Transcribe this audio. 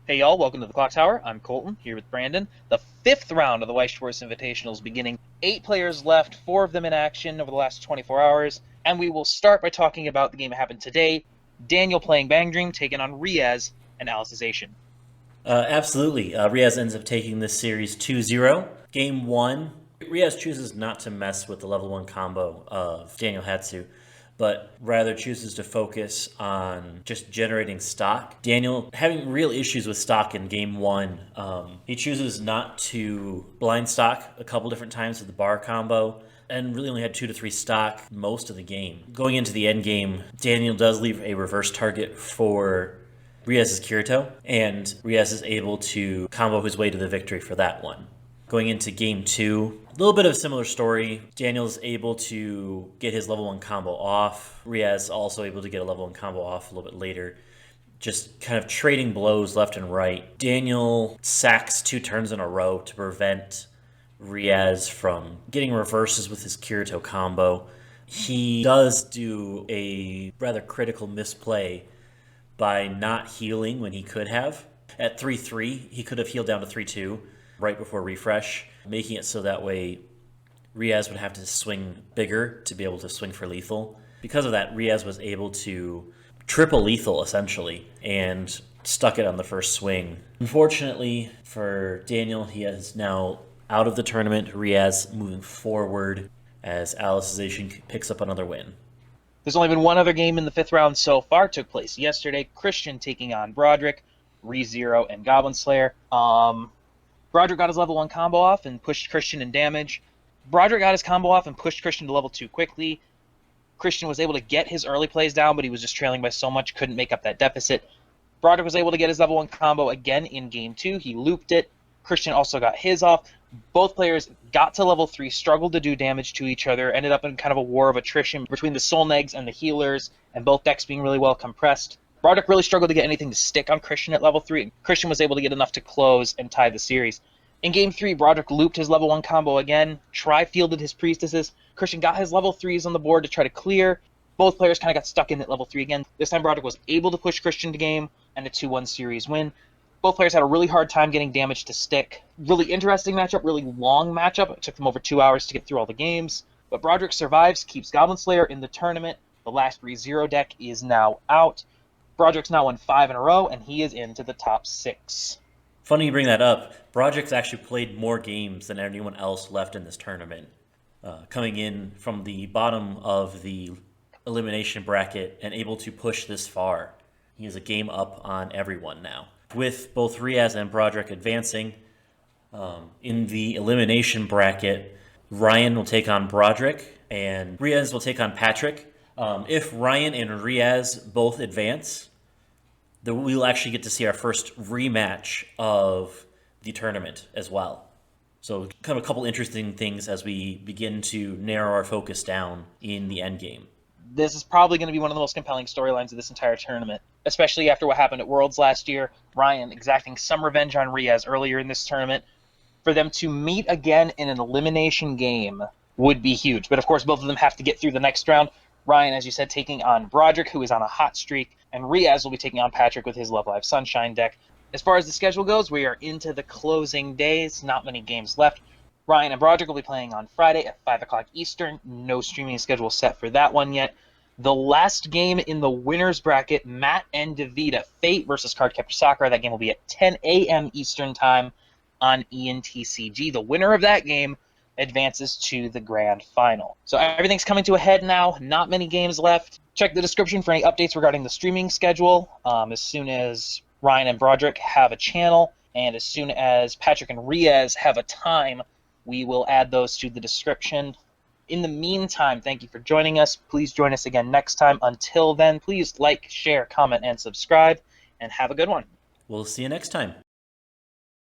Hey y'all, welcome to the Clock Tower. I'm Colton, here with Brandon. The fifth round of the Weiss Schwarz Invitationals beginning. 8 players left, 4 of them in action over the last 24 hours. And we will start by talking about the game that happened today. Daniel playing BanG taking on Riaz and Alicization. Absolutely. Riaz ends up taking this series 2-0. Game 1, Riaz chooses not to mess with the level 1 combo of Daniel Hatsu, but rather chooses to focus on just generating stock. Daniel having real issues with stock in game 1. He chooses not to blind stock a couple different times with the bar combo, and really only had 2 to 3 stock most of the game. Going into the end game, Daniel does leave a reverse target for Riaz's Kirito, and Riaz is able to combo his way to the victory for that one. Going into game 2, a little bit of a similar story. Daniel's able to get his level 1 combo off. Riaz also able to get a level 1 combo off a little bit later. Just kind of trading blows left and right. Daniel sacks 2 turns in a row to prevent Riaz from getting reverses with his Kirito combo. He does do a rather critical misplay by not healing when he could have. At 3-3, he could have healed down to 3-2 right before refresh, making it so that way Riaz would have to swing bigger to be able to swing for lethal. Because of that, Riaz was able to triple lethal, essentially, and stuck it on the first swing. Unfortunately for Daniel, he is now out of the tournament. Riaz moving forward as Alicization picks up another win. There's only been one other game in the fifth round so far. It took place yesterday. Christian taking on Broderick, ReZero, and Goblin Slayer. Broderick got his level 1 combo off and pushed Christian in damage. Broderick got his combo off and pushed Christian to level 2 quickly. Christian was able to get his early plays down, but he was just trailing by so much, couldn't make up that deficit. Broderick was able to get his level 1 combo again in game 2. He looped it. Christian also got his off. Both players got to level 3, struggled to do damage to each other, ended up in kind of a war of attrition between the Soul Negs and the healers, and both decks being really well compressed. Broderick really struggled to get anything to stick on Christian at level 3, and Christian was able to get enough to close and tie the series. In game 3, Broderick looped his level 1 combo again, tri-fielded his priestesses. Christian got his level 3s on the board to try to clear. Both players kind of got stuck in at level 3 again. This time Broderick was able to push Christian to game and a 2-1 series win. Both players had a really hard time getting damage to stick. Really interesting matchup, really long matchup. It took them over 2 hours to get through all the games. But Broderick survives, keeps Goblin Slayer in the tournament. The last ReZero deck is now out. Broderick's now won 5 in a row, and he is into the top 6. Funny you bring that up. Broderick's actually played more games than anyone else left in this tournament. Coming in from the bottom of the elimination bracket and able to push this far. He is a game up on everyone now. With both Riaz and Broderick advancing, in the elimination bracket, Ryan will take on Broderick and Riaz will take on Patrick. If Ryan and Riaz both advance, then we'll actually get to see our first rematch of the tournament as well. So kind of a couple interesting things as we begin to narrow our focus down in the end game. This is probably going to be one of the most compelling storylines of this entire tournament, especially after what happened at Worlds last year. Ryan exacting some revenge on Riaz earlier in this tournament. For them to meet again in an elimination game would be huge. But of course, both of them have to get through the next round. Ryan, as you said, taking on Broderick, who is on a hot streak, and Riaz will be taking on Patrick with his Love Live Sunshine deck. As far as the schedule goes, we are into the closing days. Not many games left. Ryan and Broderick will be playing on Friday at 5 o'clock Eastern. No streaming schedule set for that one yet. The last game in the winner's bracket, Matt and Davide, Fate versus Cardcaptor Sakura. That game will be at 10 a.m. Eastern Time on ENTCG. The winner of that game advances to the grand final. So everything's coming to a head now. Not many games left. Check the description for any updates regarding the streaming schedule. As soon as Ryan and Broderick have a channel, and as soon as Patrick and Riaz have a time, we will add those to the description. In the meantime, thank you for joining us. Please join us again next time. Until then, please like, share, comment, and subscribe, and have a good one. We'll see you next time.